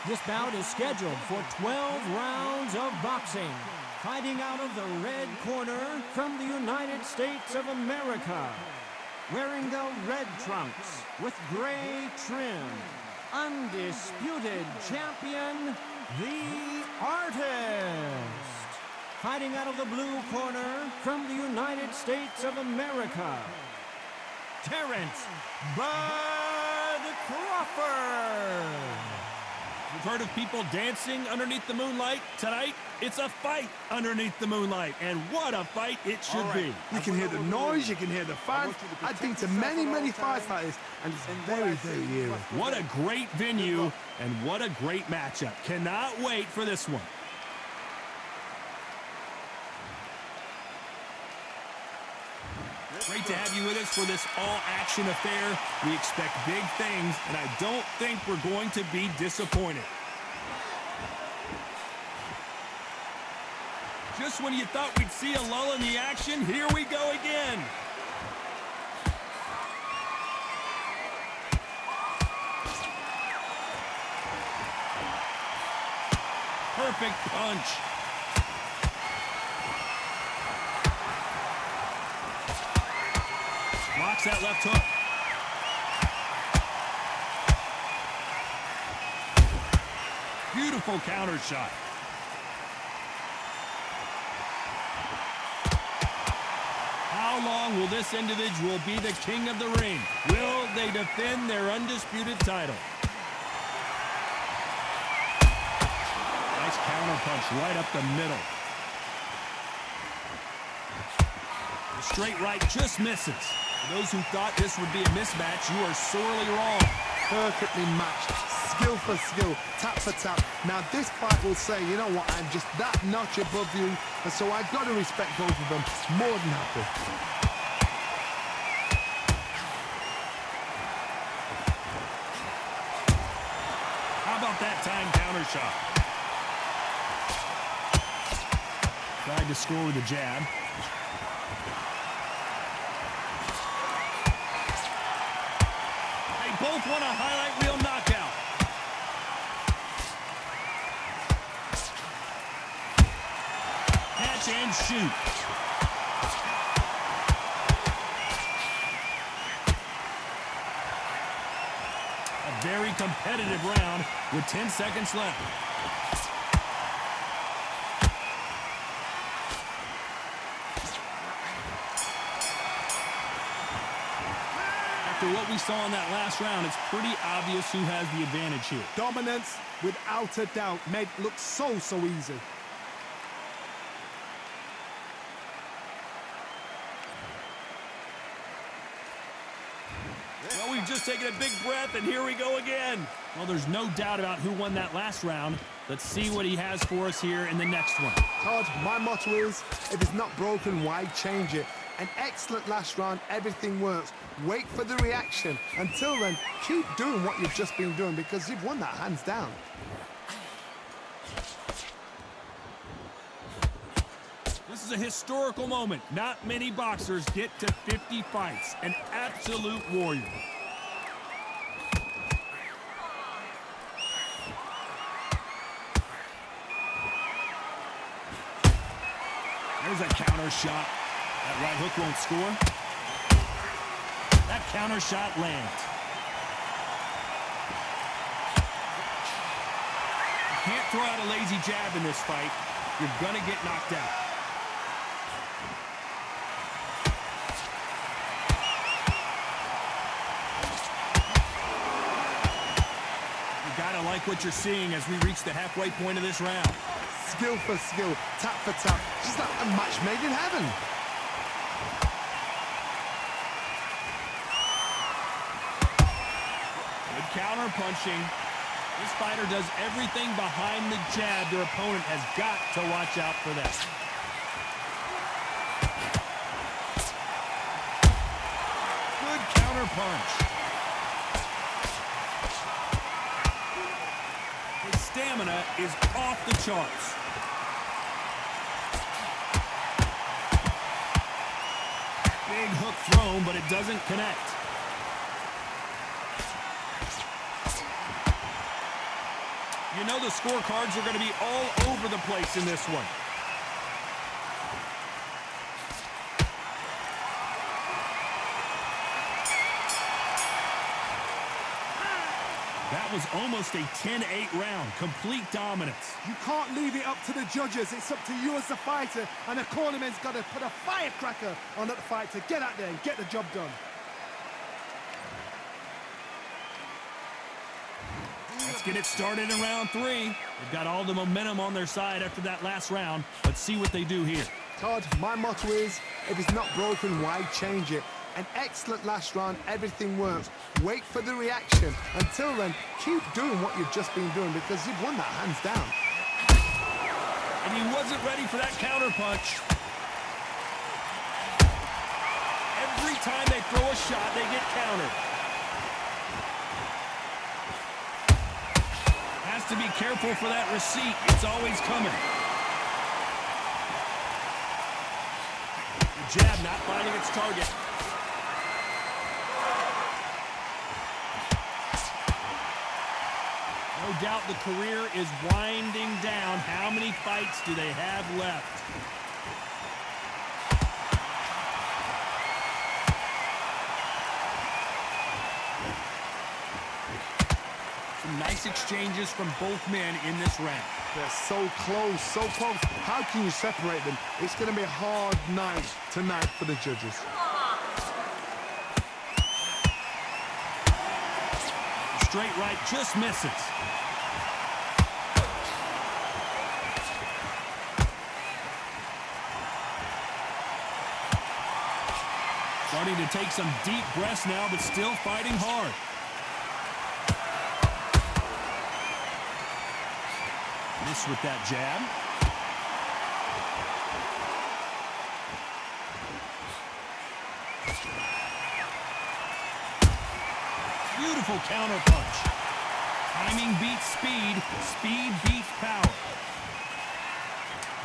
This bout is scheduled for 12 rounds of boxing. Fighting out of the red corner from the United States of America. Wearing the red trunks with gray trim. Undisputed champion, the Artist. Fighting out of the blue corner from the United States of America. Terence Bud Crawford. You've heard of people dancing underneath the moonlight? Tonight, it's a fight underneath the moonlight, and what a fight it should be. You can hear the noise, you can hear the fans. I've been to many fights like this, and it's very eerie. What a great venue, and what a great matchup. Cannot wait for this one. Great to have you with us for this all-action affair. We expect big things, and I don't think we're going to be disappointed. Just when you thought we'd see a lull in the action, here we go again. Perfect punch. Blocks that left hook. Beautiful counter shot. How long will this individual be the king of the ring? Will they defend their undisputed title? Nice counter punch right up the middle. The straight right just misses. For those who thought this would be a mismatch, you are sorely wrong. Perfectly matched, skill for skill, tap for tap. Now this fight will say, you know what, I'm just that notch above you, and so I've got to respect both of them. More than happy. How about that time counter shot? Tried to score with a jab. Both want a highlight reel knockout. Catch and shoot. A very competitive round with 10 seconds left. After what we saw in that last round, it's pretty obvious who has the advantage here. Dominance, without a doubt, made look so easy. Well, we've just taken a big breath, and here we go again. Well, there's no doubt about who won that last round. Let's see what he has for us here in the next one. Todd, my motto is, if it's not broken, why change it? An excellent last round, everything works. Wait for the reaction. Until then, keep doing what you've just been doing because you've won that hands down. This is a historical moment. Not many boxers get to 50 fights. An absolute warrior. There's a counter shot. That right hook won't score. That counter shot lands. You can't throw out a lazy jab in this fight. You're gonna get knocked out. You gotta like what you're seeing as we reach the halfway point of this round. Skill for skill, tap for tap. Just like a match made in heaven. Counter punching. This fighter does everything behind the jab. Their opponent has got to watch out for that. Good counter punch. His stamina is off the charts. Big hook thrown, but it doesn't connect. You know the scorecards are going to be all over the place in this one. That was almost a 10-8 round. Complete dominance. You can't leave it up to the judges. It's up to you as the fighter, and the cornerman's got to put a firecracker on that fight to get out there and get the job done. Let's get it started in round 3. They've got all the momentum on their side after that last round. Let's see what they do here. Todd, my motto is, if it's not broken, why change it? An excellent last round, everything works. Wait for the reaction. Until then, keep doing what you've just been doing because you've won that hands down. And he wasn't ready for that counter punch. Every time they throw a shot, they get countered. Has to be careful for that receipt. It's always coming. The jab not finding its target. No doubt the career is winding down. How many fights do they have left? Some nice exchanges from both men in this round. They're so close, so close. How can you separate them? It's going to be a hard night tonight for the judges. Straight right just misses. Starting to take some deep breaths now, but still fighting hard. Miss with that jab. Beautiful counter punch. Timing beats speed. Speed beats power.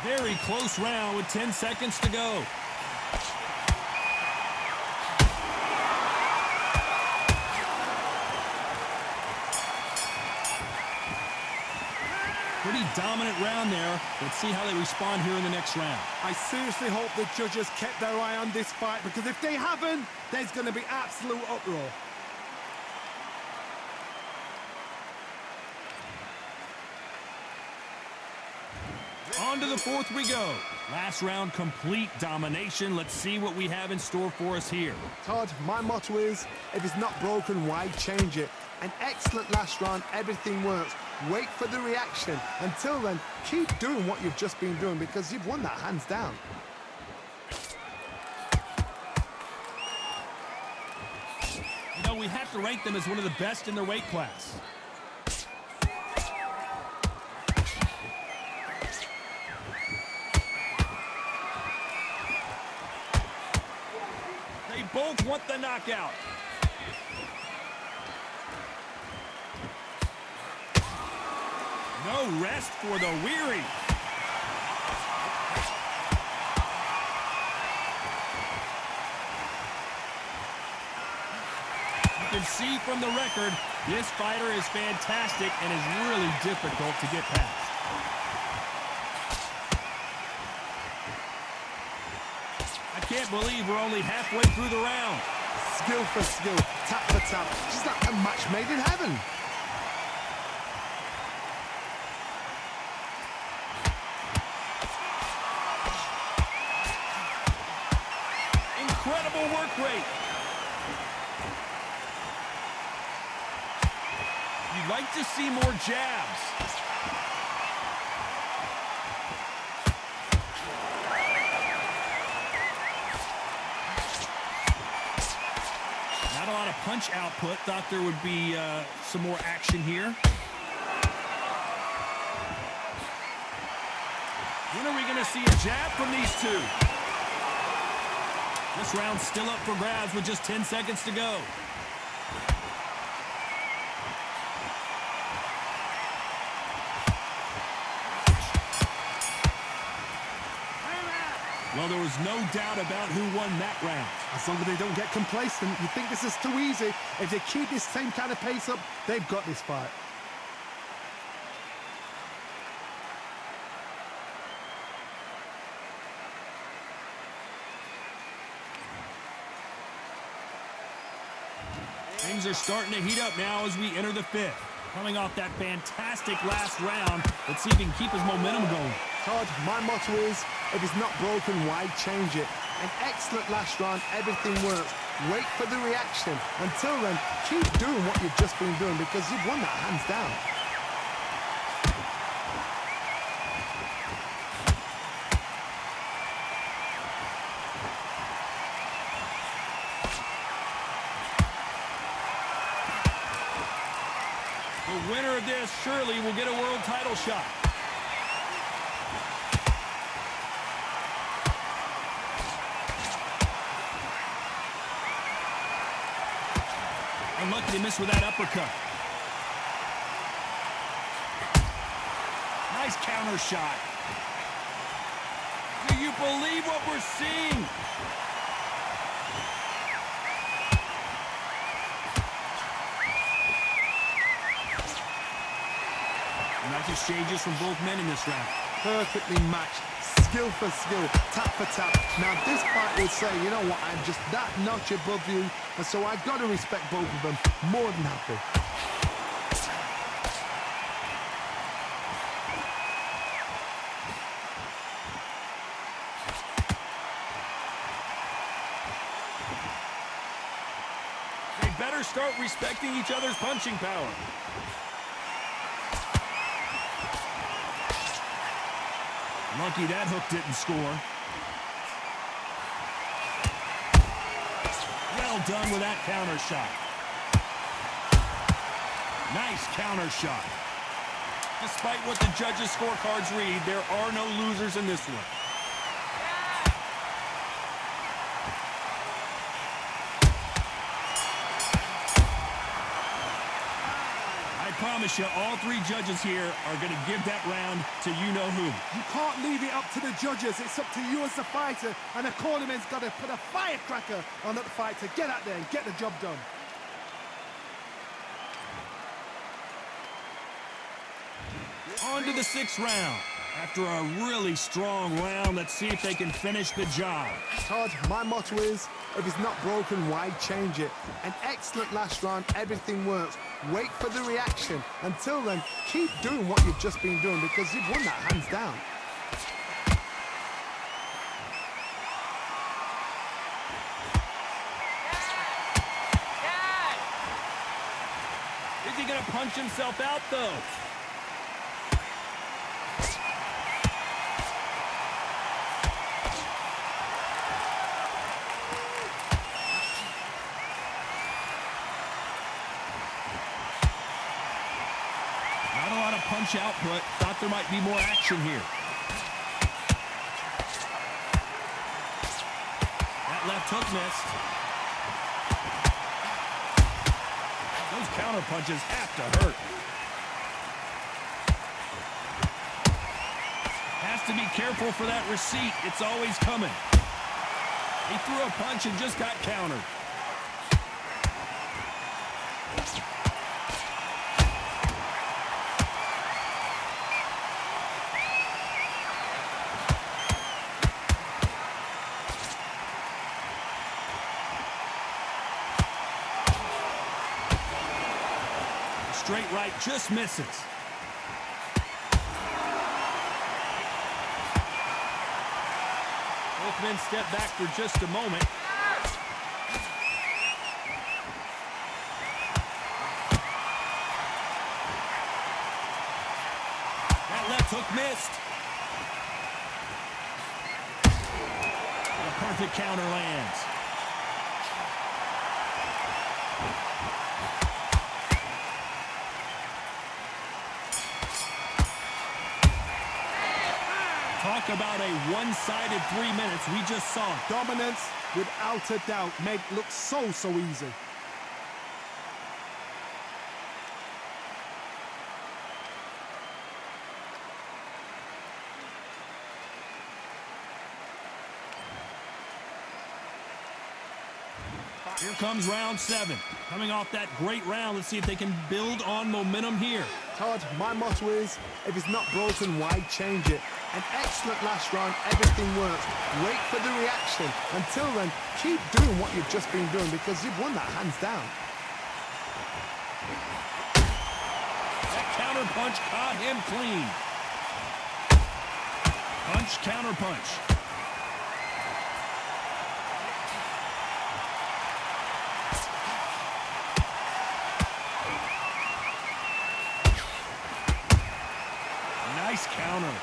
Very close round with 10 seconds to go. Pretty dominant round there. Let's see how they respond here in the next round. I seriously hope the judges kept their eye on this fight because if they haven't, there's going to be absolute uproar. On to the fourth we go. Last round, complete domination. Let's see what we have in store for us here. Todd, my motto is, if it's not broken, why change it? An excellent last round, everything works. Wait for the reaction. Until then, keep doing what you've just been doing because you've won that hands down. You know, we have to rank them as one of the best in their weight class. They both want the knockout. No rest for the weary. You can see from the record, this fighter is fantastic and is really difficult to get past. I can't believe we're only halfway through the round. Skill for skill, tap for tap. Just like a match made in heaven. Incredible work rate. You'd like to see more jabs. Not a lot of punch output. Thought there would be some more action here. When are we going to see a jab from these two? This round's still up for grabs with just 10 seconds to go. Well, there was no doubt about who won that round. As long as they don't get complacent, you think this is too easy. If they keep this same kind of pace up, they've got this fight. Things are starting to heat up now as we enter the fifth. Coming off that fantastic last round, let's see if he can keep his momentum going. Todd, my motto is, if it's not broken, why change it? An excellent last round, everything works. Wait for the reaction. Until then, keep doing what you've just been doing because you've won that hands down. The winner of this surely will get a world title shot. Unlucky to miss with that uppercut. Nice counter shot. Do you believe what we're seeing? Nice exchanges from both men in this round. Perfectly matched, skill for skill, tap for tap. Now this fight will say, you know what, I'm just that notch above you, and so I've got to respect both of them. More than happy. They better start respecting each other's punching power. Lucky that hook didn't score. Well done with that counter shot. Nice counter shot. Despite what the judges' scorecards read, there are no losers in this one. I promise you, all three judges here are going to give that round to you-know-who. You can't leave it up to the judges. It's up to you as the fighter, and the cornerman's got to put a firecracker on that fight to get out there and get the job done. On to the sixth round. After a really strong round, let's see if they can finish the job. Todd, my motto is, if it's not broken, why change it? An excellent last round, everything works. Wait for the reaction. Until then, keep doing what you've just been doing because you've won that hands down. Is he going to punch himself out, though? Punch output. Thought there might be more action here. That left hook missed. Those counter punches have to hurt. Has to be careful for that receipt. It's always coming. He threw a punch and just got countered. Straight right just misses. Both men step back for just a moment. That left hook missed. A perfect counter lands. Talk about a one-sided 3 minutes. We just saw it. Dominance, without a doubt, made it look so easy. Here comes round 7. Coming off that great round, let's see if they can build on momentum here. Todd, my motto is, if it's not broken, why change it? An excellent last round, everything works. Wait for the reaction. Until then, keep doing what you've just been doing because you've won that hands down. That counter punch caught him clean. Punch, counter punch. Nice counter.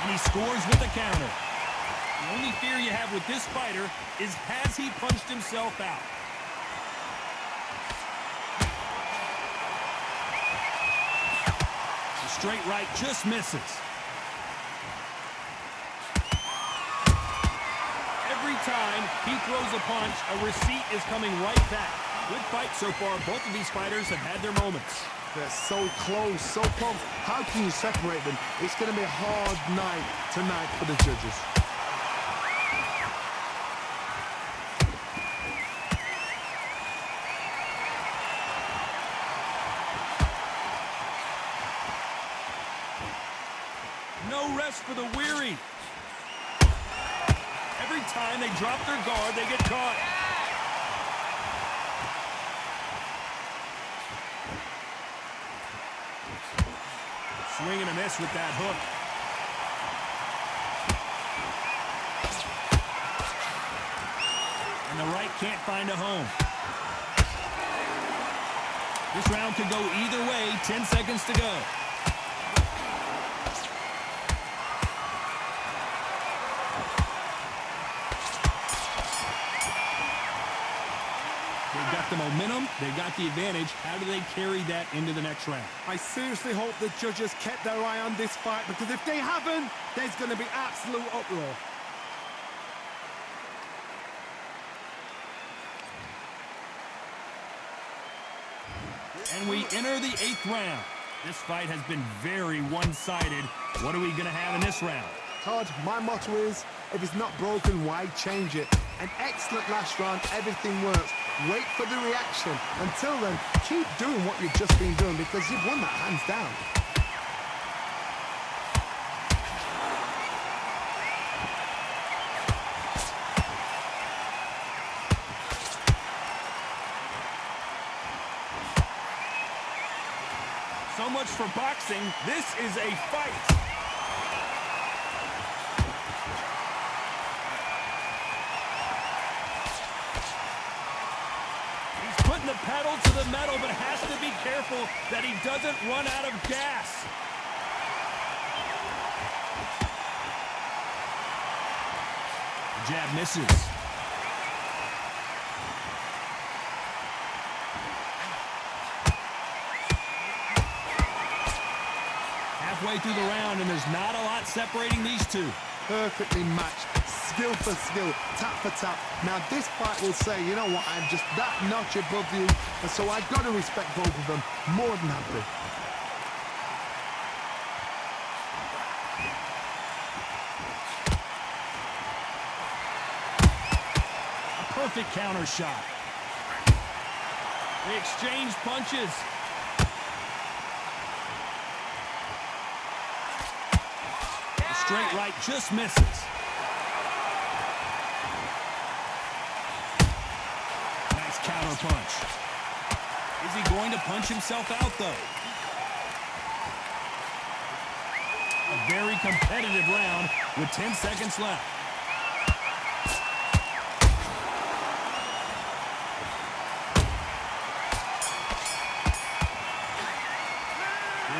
And he scores with a counter. The only fear you have with this fighter is, has he punched himself out? The straight right just misses. Every time he throws a punch, a receipt is coming right back. Good fight so far. Both of these fighters have had their moments. They're so close, so close. How can you separate them? It's going to be a hard night tonight for the judges. No rest for the weary. Every time they drop their guard, they get caught. Swing and a miss with that hook. And the right can't find a home. This round could go either way. 10 seconds to go. They've got the momentum. They've got the advantage. How do they carry that into the next round? I seriously hope the judges kept their eye on this fight, because if they haven't, there's going to be absolute uproar. And we enter the 8th round. This fight has been very one-sided. What are we going to have in this round? Todd, my motto is, if it's not broken, why change it? An excellent last round, everything works. Wait for the reaction. Until then, keep doing what you've just been doing, because you've won that hands down. So much for boxing. This is a fight. Putting the pedal to the metal, but has to be careful that he doesn't run out of gas. The jab misses. Halfway through the round, and there's not a lot separating these two. Perfectly matched, skill for skill, tap for tap. Now this fight will say, you know what, I'm just that notch above you, and so I've got to respect both of them. More than happy. A perfect counter shot. They exchange punches. Straight right just misses. Nice counter punch. Is he going to punch himself out, though? A very competitive round with 10 seconds left.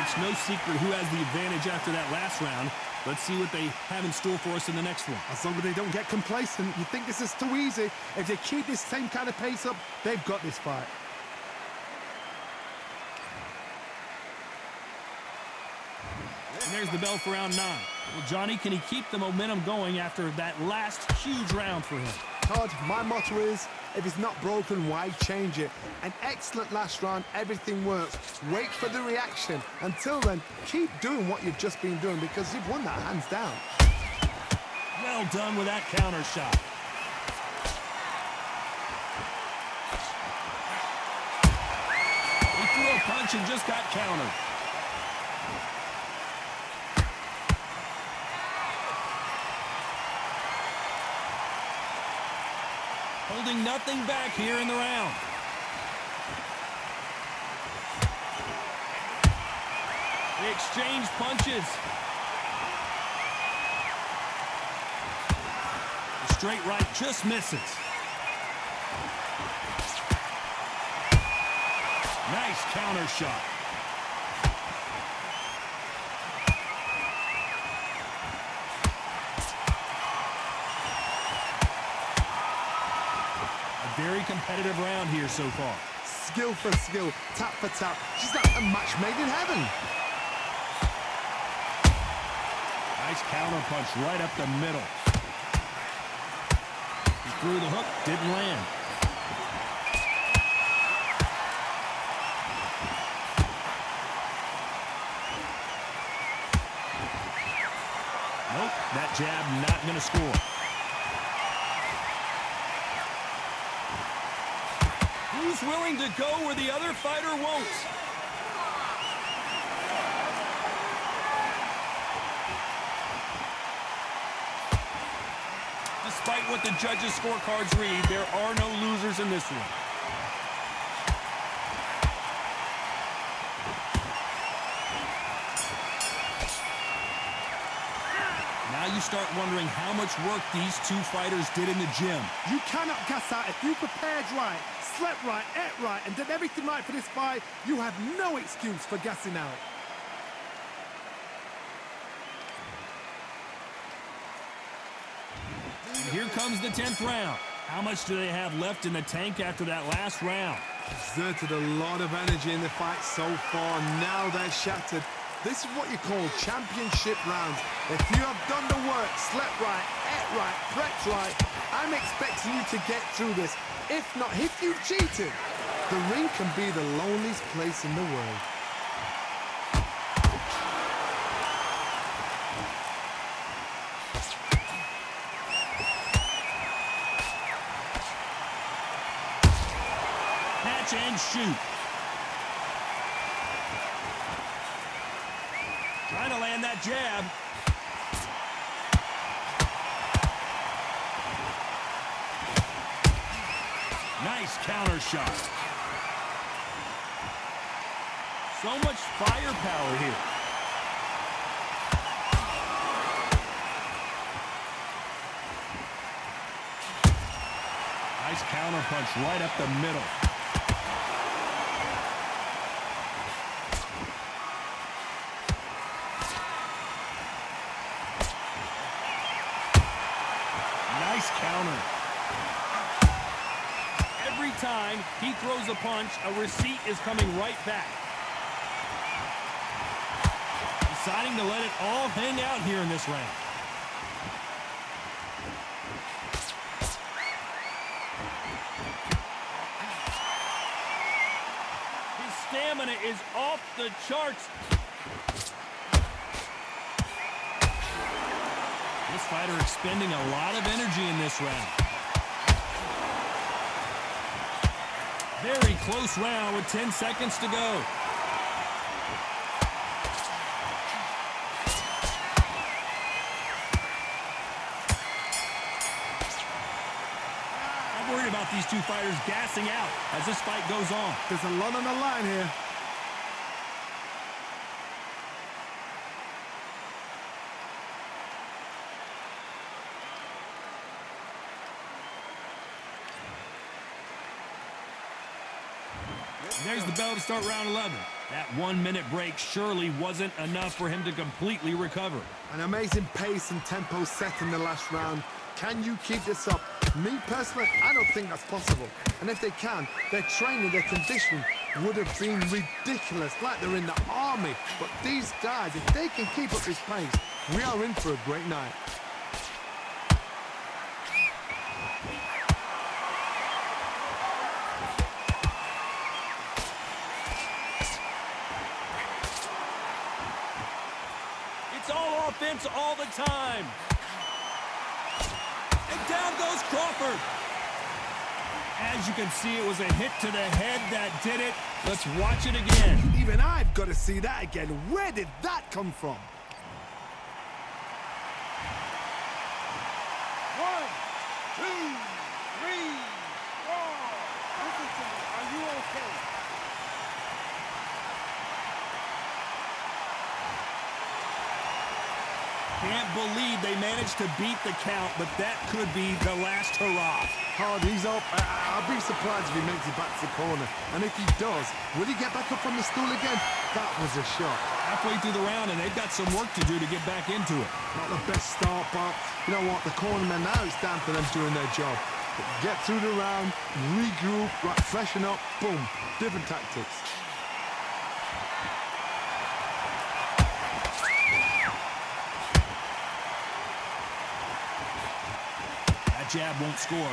It's no secret who has the advantage after that last round. Let's see what they have in store for us in the next one. As long as they don't get complacent, you think this is too easy. If they keep this same kind of pace up, they've got this fight. And there's the bell for round 9. Well, Johnny, can he keep the momentum going after that last huge round for him? Todd, my motto is, if it's not broken, why change it? An excellent last round, everything works. Wait for the reaction. Until then, keep doing what you've just been doing, because you've won that hands down. Well done with that counter shot. He threw a punch and just got countered. Holding nothing back here in the round. They exchange punches. The straight right just misses. Nice counter shot. A very competitive round here so far. Skill for skill, tap for tap. She's like a match made in heaven. Nice counter punch right up the middle. He threw the hook, didn't land. Nope, that jab not going to score. Who's willing to go where the other fighter won't? Despite what the judges' scorecards read, there are no losers in this one. Now you start wondering how much work these two fighters did in the gym. You cannot gas out. If you prepared right, slept right, ate right, and did everything right for this fight, you have no excuse for gassing out. And here comes the 10th round. How much do they have left in the tank after that last round? Exerted a lot of energy in the fight so far. Now they're shattered. This is what you call championship rounds. If you have done the work, slept right, ate right, prepped right, I'm expecting you to get through this. If not, if you've cheated, the ring can be the loneliest place in the world. Catch and shoot. Trying to land that jab. Nice counter shot. So much firepower here. Nice counter punch right up the middle. Nice counter. Every time he throws a punch, a receipt is coming right back. Deciding to let it all hang out here in this round. His stamina is off the charts. This fighter expending a lot of energy in this round. Very close round with 10 seconds to go. I'm worried about these two fighters gassing out as this fight goes on. There's a lot on the line here. There's the bell to start round 11. That 1 minute break surely wasn't enough for him to completely recover. An amazing pace and tempo set in the last round. Can you keep this up? Me personally, I don't think that's possible. And if they can, their training, their conditioning would have been ridiculous, like they're in the army. But these guys, if they can keep up this pace, we are in for a great night. It's all offense all the time. And down goes Crawford. As you can see, it was a hit to the head that did it. Let's watch it again. Even I've got to see that again. Where did that come from? 1, 2, 3, 4. Listen to me. Are you okay? Can't believe they managed to beat the count, but that could be the last hurrah. Hard, he's up. I'll be surprised if he makes it back to the corner. And if he does, will he get back up from the stool again? That was a shot. Halfway through the round, and they've got some work to do to get back into it. Not the best start, but you know what? The cornermen, now it's down to them doing their job. Get through the round, regroup, right, freshen up, boom. Different tactics. That jab won't score.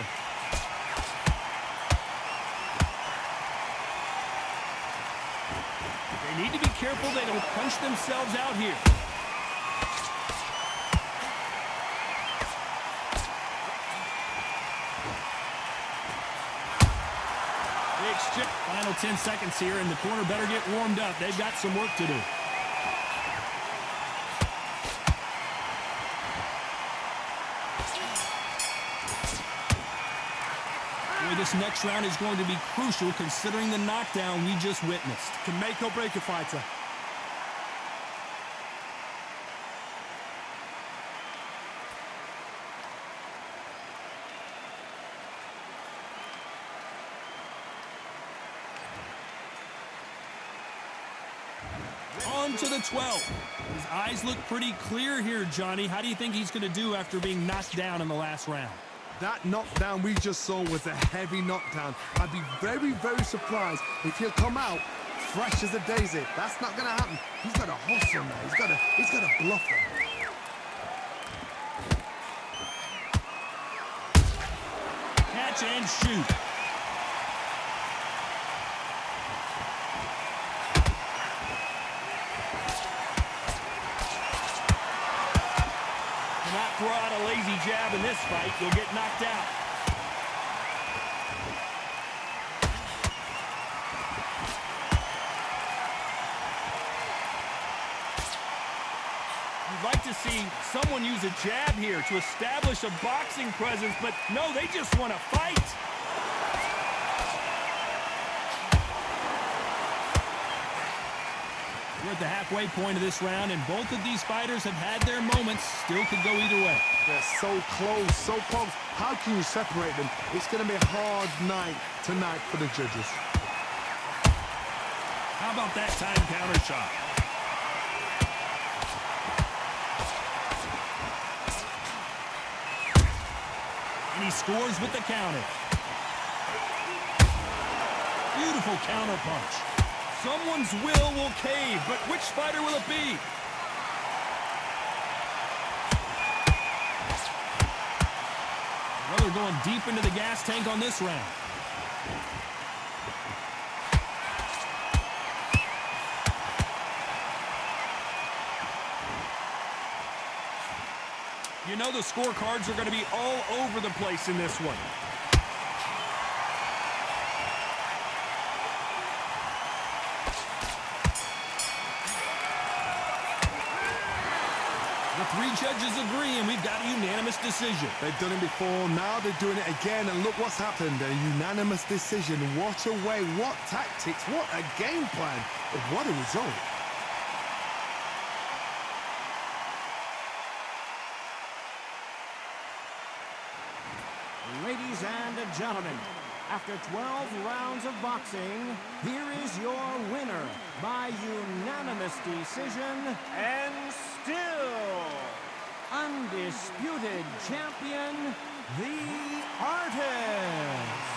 They need to be careful they don't punch themselves out here. Final 10 seconds here, and the corner better get warmed up. They've got some work to do. Boy, this next round is going to be crucial considering the knockdown we just witnessed. Can make or break a fighter. On to the 12th. His eyes look pretty clear here, Johnny. How do you think he's going to do after being knocked down in the last round? That knockdown we just saw was a heavy knockdown. I'd be very, very surprised if he'll come out fresh as a daisy. That's not going to happen. He's got to hustle now. He's got to bluff him. Catch and shoot. Throw out a lazy jab in this fight, you'll get knocked out. You'd like to see someone use a jab here to establish a boxing presence, but no, they just want to fight. We're at the halfway point of this round, and both of these fighters have had their moments. Still could go either way. They're so close, so close. How can you separate them? It's going to be a hard night tonight for the judges. How about that time counter shot? And he scores with the counter. Beautiful counter punch. Someone's will cave, but which fighter will it be? Well, they're going deep into the gas tank on this round. You know the scorecards are going to be all over the place in this one. The three judges agree, and we've got a unanimous decision. They've done it before, now they're doing it again, and look what's happened. A unanimous decision. What a way, what tactics, what a game plan, what a result. Ladies and gentlemen, after 12 rounds of boxing, here is your winner by unanimous decision and still undisputed champion, the Artist.